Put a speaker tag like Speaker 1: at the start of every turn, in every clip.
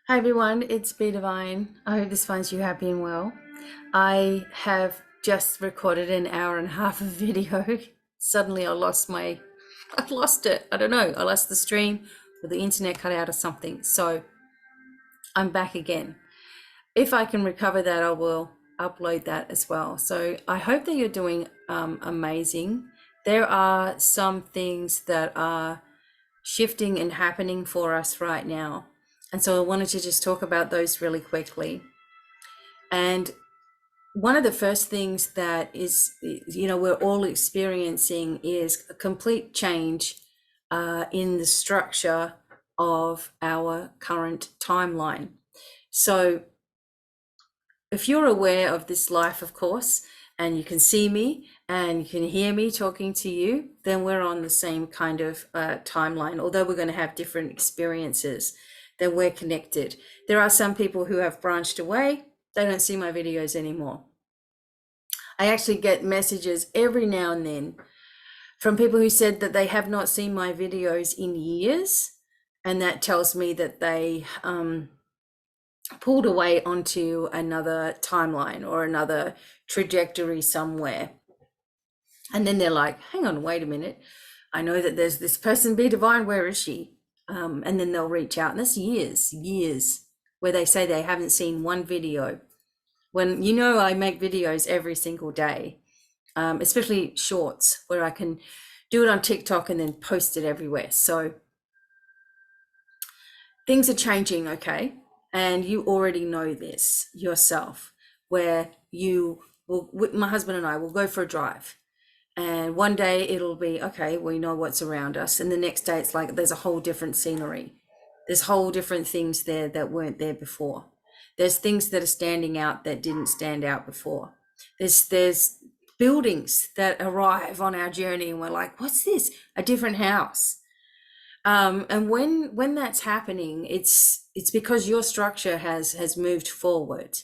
Speaker 1: Hi everyone, it's BDevine. I hope this finds you happy and well. I have just recorded an hour and a half of video. Suddenly I lost it. I don't know. I lost the stream or the internet cut out or something. So I'm back again. If I can recover that, I will upload that as well. So I hope that you're doing amazing. There are some things that are shifting and happening for us right now. And so I wanted to just talk about those really quickly. And one of the first things that is, we're all experiencing is a complete change in the structure of our current timeline. So if you're aware of this life, of course, and you can see me and you can hear me talking to you, then we're on the same kind of timeline. Although we're going to have different experiences, then we're connected. There are some people who have branched away. They don't see my videos anymore. I actually get messages every now and then from people who said that they have not seen my videos in years. And that tells me that they pulled away onto another timeline or another trajectory somewhere. And then they're like, hang on, wait a minute. I know that there's this person, BDevine, where is she? And then they'll reach out, and that's years, where they say they haven't seen one video. When I make videos every single day, especially shorts, where I can do it on TikTok and then post it everywhere. So things are changing, okay? And you already know this yourself, where my husband and I will go for a drive. And one day it'll be, okay, we know what's around us. And the next day it's like there's a whole different scenery. There's whole different things there that weren't there before. There's things that are standing out that didn't stand out before. There's buildings that arrive on our journey and we're like, what's this? A different house. And when that's happening, it's because your structure has moved forward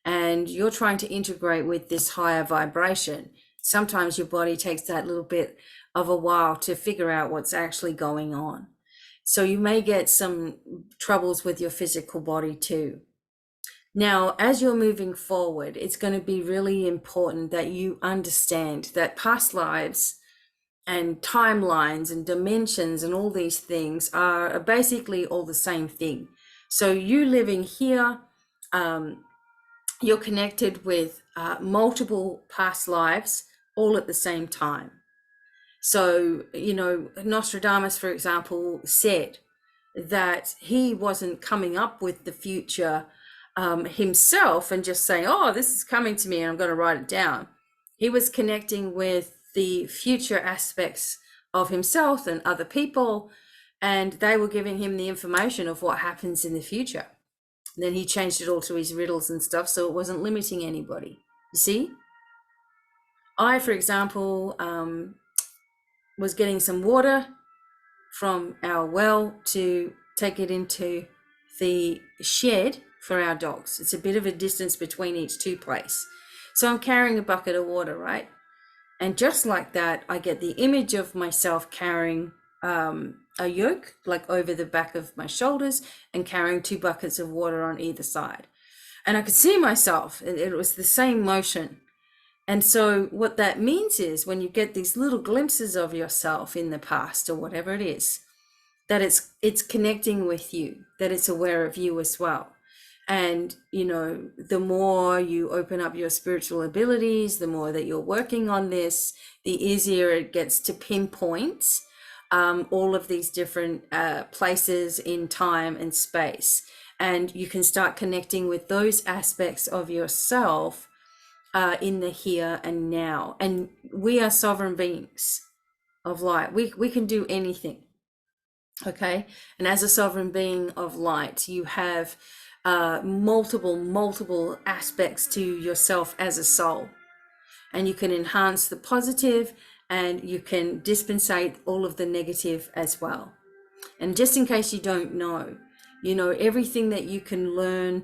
Speaker 1: and you're trying to integrate with this higher vibration. Sometimes your body takes that little bit of a while to figure out what's actually going on. So you may get some troubles with your physical body too. Now, as you're moving forward, it's going to be really important that you understand that past lives and timelines and dimensions and all these things are basically all the same thing. So you living here, you're connected with multiple past lives all at the same time. So, Nostradamus, for example, said that he wasn't coming up with the future himself and just saying, oh, this is coming to me and I'm going to write it down. He was connecting with the future aspects of himself and other people, and they were giving him the information of what happens in the future. And then he changed it all to his riddles and stuff, so it wasn't limiting anybody. You see? I, for example, was getting some water from our well to take it into the shed for our dogs. It's a bit of a distance between each two place. So I'm carrying a bucket of water, right? And just like that, I get the image of myself carrying a yoke, like over the back of my shoulders, and carrying two buckets of water on either side. And I could see myself, it was the same motion. And so what that means is when you get these little glimpses of yourself in the past or whatever it is, that it's connecting with you, that it's aware of you as well. And the more you open up your spiritual abilities, the more that you're working on this, the easier it gets to pinpoint all of these different places in time and space. And you can start connecting with those aspects of yourself in the here and now. And we are sovereign beings of light. We can do anything. Okay. And as a sovereign being of light, you have multiple aspects to yourself as a soul. And you can enhance the positive and you can dispensate all of the negative as well. And just in case you don't know, everything that you can learn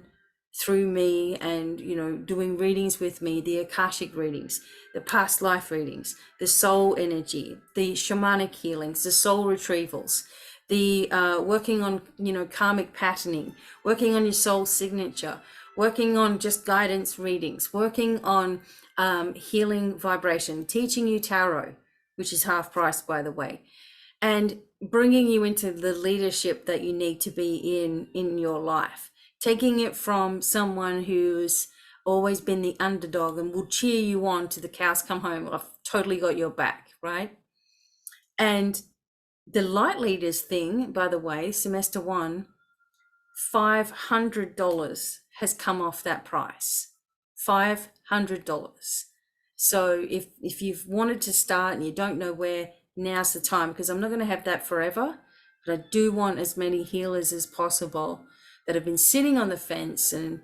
Speaker 1: through me and, doing readings with me, the Akashic readings, the past life readings, the soul energy, the shamanic healings, the soul retrievals, the working on, karmic patterning, working on your soul signature, working on just guidance readings, working on healing vibration, teaching you tarot, which is half price, by the way, and bringing you into the leadership that you need to be in your life, taking it from someone who's always been the underdog and will cheer you on to the cows come home. I've totally got your back, right? And the light leaders thing, by the way, semester 1, $500 has come off that price. $500. So if you've wanted to start and you don't know where, now's the time, because I'm not going to have that forever, but I do want as many healers as possible that have been sitting on the fence and,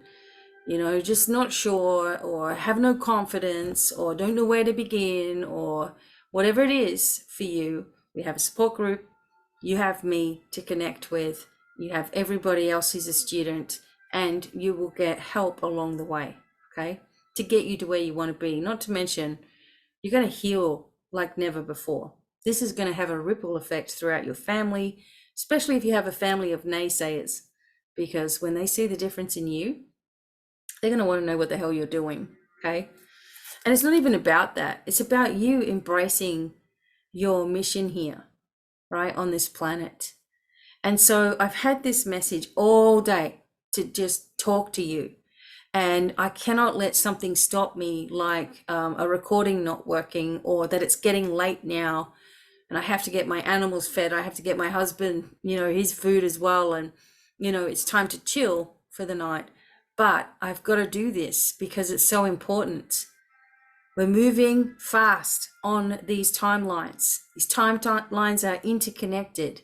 Speaker 1: just not sure, or have no confidence, or don't know where to begin, or whatever it is for you. We have a support group. You have me to connect with. You have everybody else who's a student, and you will get help along the way, okay, to get you to where you want to be. Not to mention, you're going to heal like never before. This is going to have a ripple effect throughout your family, especially if you have a family of naysayers, because when they see the difference in you, they're going to want to know what the hell you're doing, okay? And it's not even about that. It's about you embracing your mission here, right, on this planet. And so I've had this message all day to just talk to you. And I cannot let something stop me, like a recording not working, or that it's getting late now and I have to get my animals fed. I have to get my husband, his food as well. And, it's time to chill for the night. But I've got to do this because it's so important. We're moving fast on these timelines. These timelines are interconnected,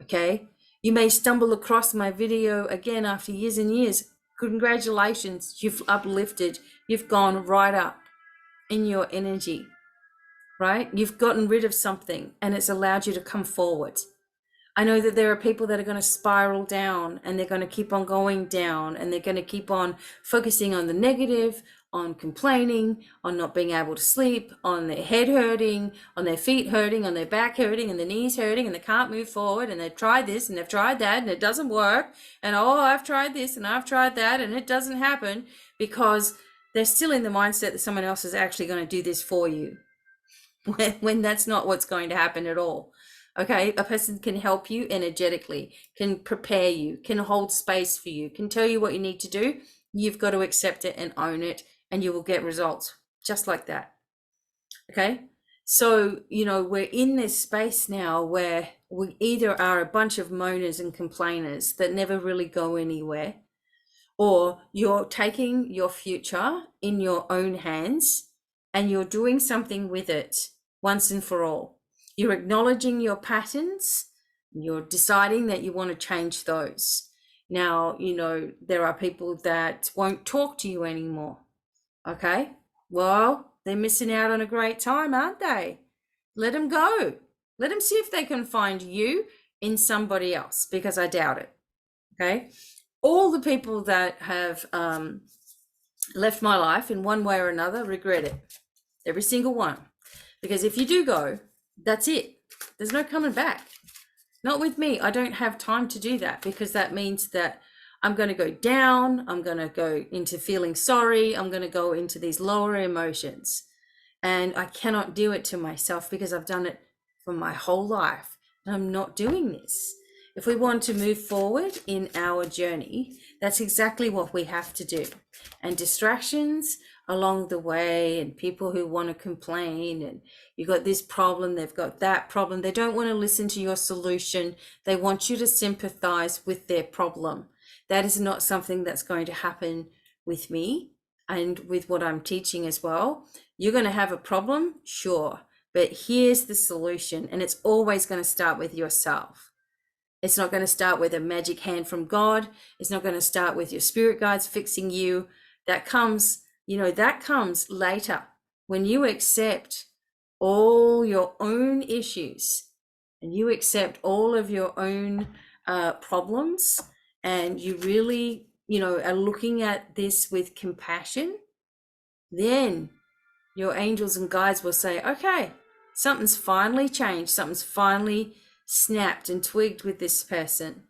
Speaker 1: okay? You may stumble across my video again after years and years. Congratulations, you've uplifted. You've gone right up in your energy, right? You've gotten rid of something and it's allowed you to come forward. I know that there are people that are going to spiral down, and they're going to keep on going down, and they're going to keep on focusing on the negative, on complaining, on not being able to sleep, on their head hurting, on their feet hurting, on their back hurting, and their knees hurting, and they can't move forward, and they've tried this and they've tried that and it doesn't work, and I've tried this and I've tried that and it doesn't happen, because they're still in the mindset that someone else is actually going to do this for you, when that's not what's going to happen at all. Okay, a person can help you energetically, can prepare you, can hold space for you, can tell you what you need to do. You've got to accept it and own it, and you will get results just like that. Okay, so, we're in this space now where we either are a bunch of moaners and complainers that never really go anywhere, or you're taking your future in your own hands and you're doing something with it once and for all. You're acknowledging your patterns. You're deciding that you want to change those. Now, there are people that won't talk to you anymore. Okay, well, they're missing out on a great time, aren't they? Let them go. Let them see if they can find you in somebody else, because I doubt it. Okay, all the people that have left my life in one way or another regret it. Every single one. Because if you do go, that's it. There's no coming back. Not with me. I don't have time to do that, because that means that I'm going to go down. I'm going to go into feeling sorry. I'm going to go into these lower emotions. And I cannot do it to myself, because I've done it for my whole life. And I'm not doing this. If we want to move forward in our journey, that's exactly what we have to do. And distractions along the way, and people who want to complain, and you've got this problem, they've got that problem. They don't want to listen to your solution. They want you to sympathize with their problem. That is not something that's going to happen with me and with what I'm teaching as well. You're going to have a problem, sure, but here's the solution. And it's always going to start with yourself. It's not going to start with a magic hand from God. It's not going to start with your spirit guides fixing you. That comes, that comes later, when you accept all your own issues and you accept all of your own problems, and you really, are looking at this with compassion. Then your angels and guides will say, okay, something's finally changed. Something's finally snapped and twigged with this person,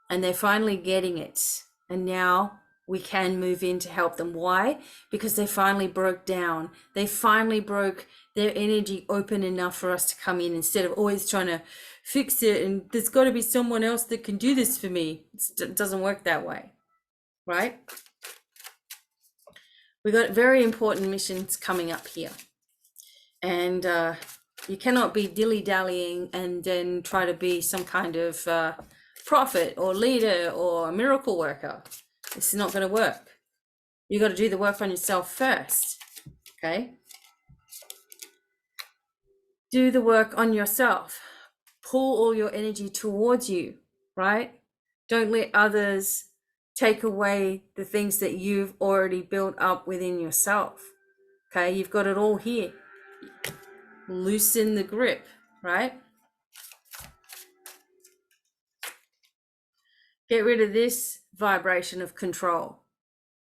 Speaker 1: and they're finally getting it. And now we can move in to help them. Why? Because they finally broke down. They finally broke their energy open enough for us to come in, instead of always trying to fix it. And there's got to be someone else that can do this for me. It doesn't work that way, right? We've got very important missions coming up here. And you cannot be dilly-dallying and then try to be some kind of prophet or leader or miracle worker. This is not going to work. You got to do the work on yourself first. Okay? Do the work on yourself. Pull all your energy towards you, right? Don't let others take away the things that you've already built up within yourself. Okay? You've got it all here. Loosen the grip, right? Get rid of this vibration of control.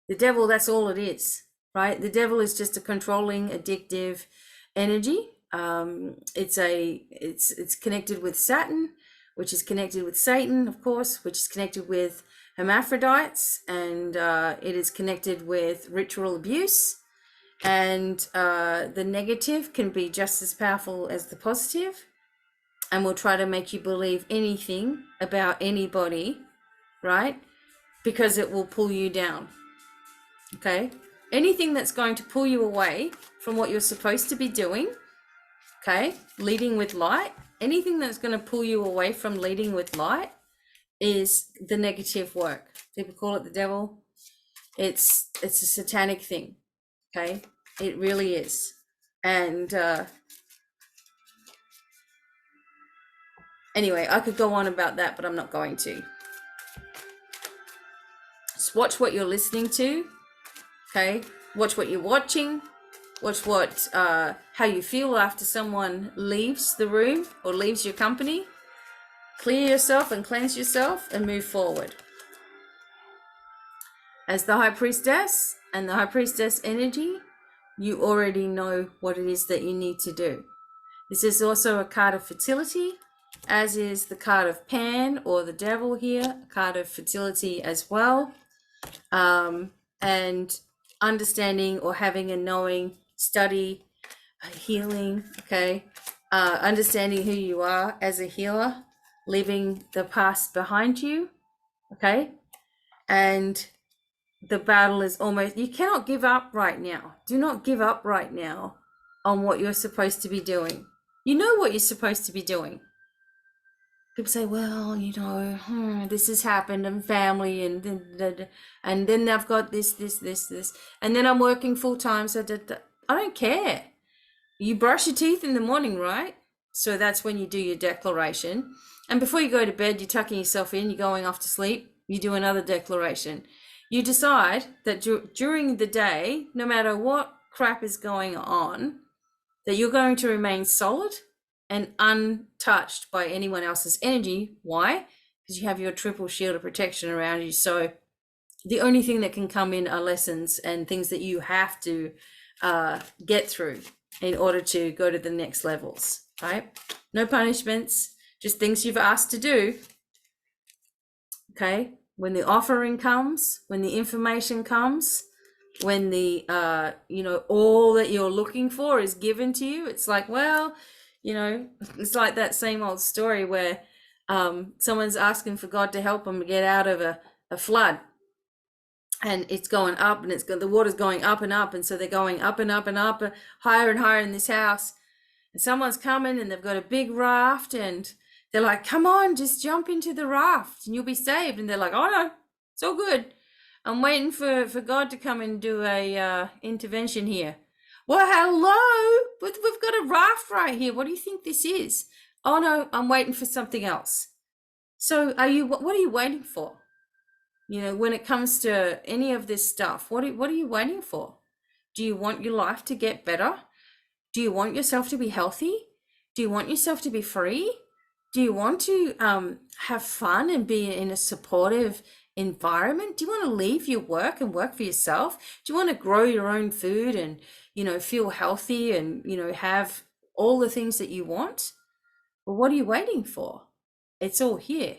Speaker 1: The devil, that's all it is, right? The devil is just a controlling, addictive energy. It's connected with Saturn, which is connected with Satan, of course, which is connected with hermaphrodites, and it is connected with ritual abuse. And the negative can be just as powerful as the positive, and will try to make you believe anything about anybody, right? Because it will pull you down. Okay? Anything that's going to pull you away from what you're supposed to be doing, okay? Leading with light, anything that's going to pull you away from leading with light is the negative work. People call it the devil. It's a satanic thing, okay? It really is. And anyway, I could go on about that, but I'm not going to. Just watch what you're listening to, okay? Watch what you're watching. Watch how you feel after someone leaves the room or leaves your company. Clear yourself and cleanse yourself and move forward. As the High Priestess and the High Priestess energy, you already know what it is that you need to do. This is also a card of fertility, as is the card of Pan or the devil here, a card of fertility as well. And understanding or having a knowing, study, healing, okay? Understanding who you are as a healer, leaving the past behind you, okay? And the battle is almost, you cannot give up right now. Do not give up right now on what you're supposed to be doing. You know what you're supposed to be doing. People say, well, you know, this has happened and family and then I've got this, and then I'm working full time. So I don't care. You brush your teeth in the morning, right? So that's when you do your declaration. And before you go to bed, you're tucking yourself in, you're going off to sleep, you do another declaration. You decide that during the day, no matter what crap is going on, that you're going to remain solid and untouched by anyone else's energy. Why? Because you have your triple shield of protection around you. So the only thing that can come in are lessons and things that you have to get through in order to go to the next levels, right? No punishments, just things you've asked to do. Okay? When the offering comes, when the information comes, when the all that you're looking for is given to you, it's like, well, it's like that same old story where someone's asking for God to help them get out of a flood, and it's going up, and the water's going up and up, and so they're going up and up and up, higher and higher in this house, and someone's coming and they've got a big raft, and they're like, come on, just jump into the raft and you'll be saved. And they're like, oh no, it's all good. I'm waiting for God to come and do a intervention here. Well, hello, but we've got a raft right here. What do you think this is? Oh no, I'm waiting for something else. So what are you waiting for? When it comes to any of this stuff, what are you waiting for? Do you want your life to get better? Do you want yourself to be healthy? Do you want yourself to be free? Do you want to have fun and be in a supportive environment? Do you want to leave your work and work for yourself? Do you want to grow your own food and, feel healthy and, have all the things that you want? Well, what are you waiting for? It's all here.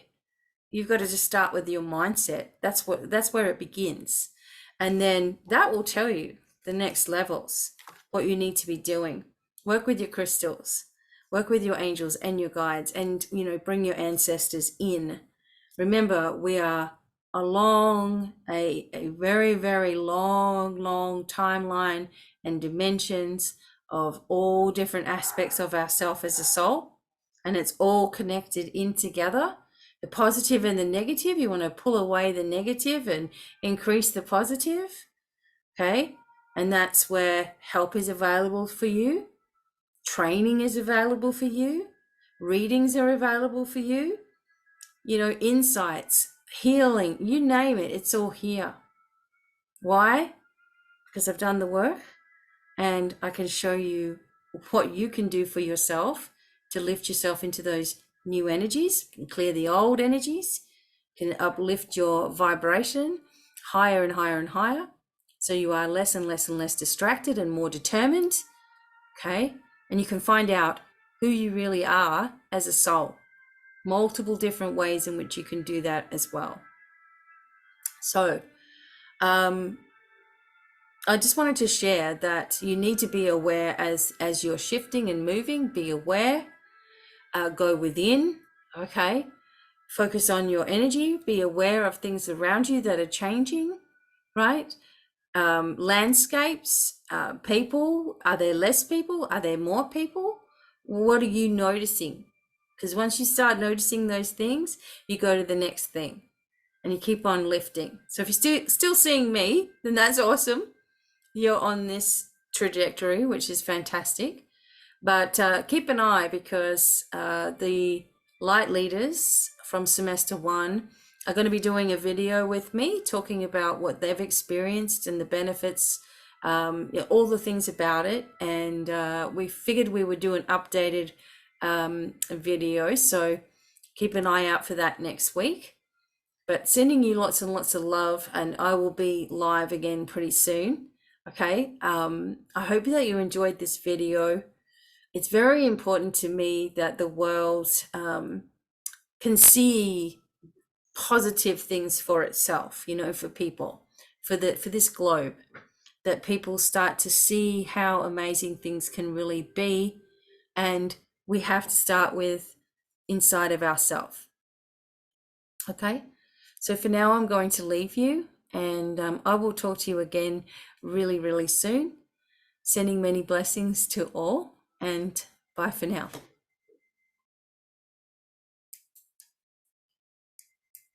Speaker 1: You've got to just start with your mindset. That's where it begins. And then that will tell you the next levels, what you need to be doing. Work with your crystals, work with your angels and your guides, and bring your ancestors in. Remember, we are along a very, very long timeline and dimensions of all different aspects of ourself as a soul, and it's all connected in together. The positive and the negative, you want to pull away the negative and increase the positive. Okay, and that's where help is available for you, training is available for you, readings are available for you, insights, healing, you name it, it's all here. Why? Because I've done the work, and I can show you what you can do for yourself to lift yourself into those new energies, can clear the old energies, can uplift your vibration higher and higher and higher, so you are less and less and less distracted and more determined. Okay, and you can find out who you really are as a soul. Multiple different ways in which you can do that as well. So I just wanted to share that you need to be aware as you're shifting and moving. Be aware, go within. Okay, focus on your energy, be aware of things around you that are changing, right? Landscapes, people, are there less people? Are there more people? What are you noticing? Because once you start noticing those things, you go to the next thing and you keep on lifting. So if you're still seeing me, then that's awesome. You're on this trajectory, which is fantastic. But keep an eye, because the light leaders from semester 1 are going to be doing a video with me talking about what they've experienced and the benefits, all the things about it. And we figured we would do an updated video. So keep an eye out for that next week. But sending you lots and lots of love, and I will be live again pretty soon. Okay. I hope that you enjoyed this video. It's very important to me that the world can see positive things for itself, for people, for this globe, that people start to see how amazing things can really be. And we have to start with inside of ourselves. Okay, so for now I'm going to leave you, and I will talk to you again really, really soon. Sending many blessings to all, and bye for now.